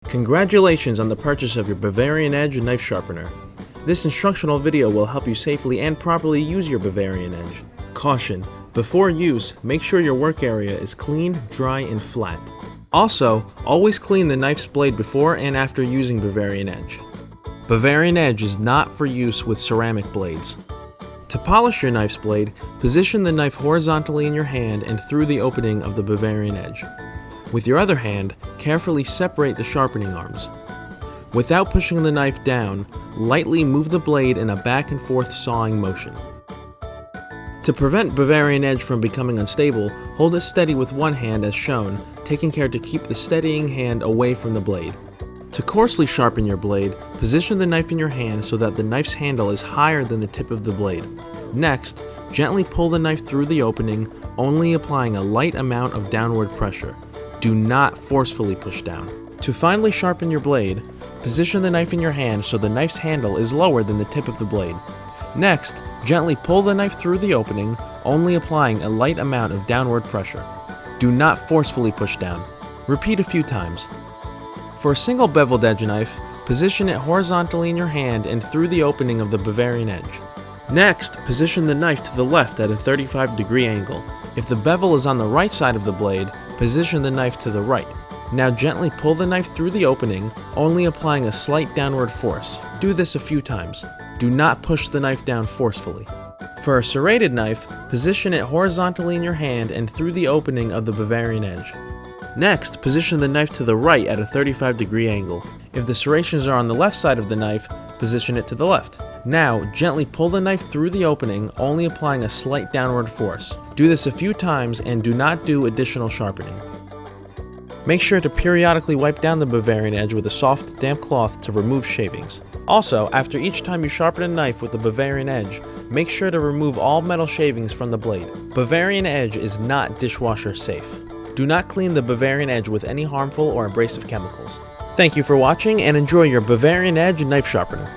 Congratulations on the purchase of your Bavarian Edge knife sharpener. This instructional video will help you safely and properly use your Bavarian Edge. Caution: before use, make sure your work area is clean, dry, and flat. Also, always clean the knife's blade before and after using Bavarian Edge. Bavarian Edge is not for use with ceramic blades. To polish your knife's blade, position the knife horizontally in your hand and through the opening of the Bavarian Edge. With your other hand, carefully separate the sharpening arms. Without pushing the knife down, lightly move the blade in a back and forth sawing motion. To prevent Bavarian Edge from becoming unstable, hold it steady with one hand as shown, taking care to keep the steadying hand away from the blade. To coarsely sharpen your blade, position the knife in your hand so that the knife's handle is higher than the tip of the blade. Next, gently pull the knife through the opening, only applying a light amount of downward pressure. Do not forcefully push down. To finally sharpen your blade, position the knife in your hand so the knife's handle is lower than the tip of the blade. Next, gently pull the knife through the opening, only applying a light amount of downward pressure. Do not forcefully push down. Repeat a few times. For a single beveled edge knife, position it horizontally in your hand and through the opening of the Bavarian Edge. Next, position the knife to the left at a 35-degree angle. If the bevel is on the right side of the blade, position the knife to the right. Now gently pull the knife through the opening, only applying a slight downward force. Do this a few times. Do not push the knife down forcefully. For a serrated knife, position it horizontally in your hand and through the opening of the Bavarian Edge. Next, position the knife to the right at a 35-degree angle. If the serrations are on the left side of the knife, position it to the left. Now, gently pull the knife through the opening, only applying a slight downward force. Do this a few times and do not do additional sharpening. Make sure to periodically wipe down the Bavarian Edge with a soft, damp cloth to remove shavings. Also, after each time you sharpen a knife with the Bavarian Edge, make sure to remove all metal shavings from the blade. Bavarian Edge is not dishwasher safe. Do not clean the Bavarian Edge with any harmful or abrasive chemicals. Thank you for watching and enjoy your Bavarian Edge knife sharpener.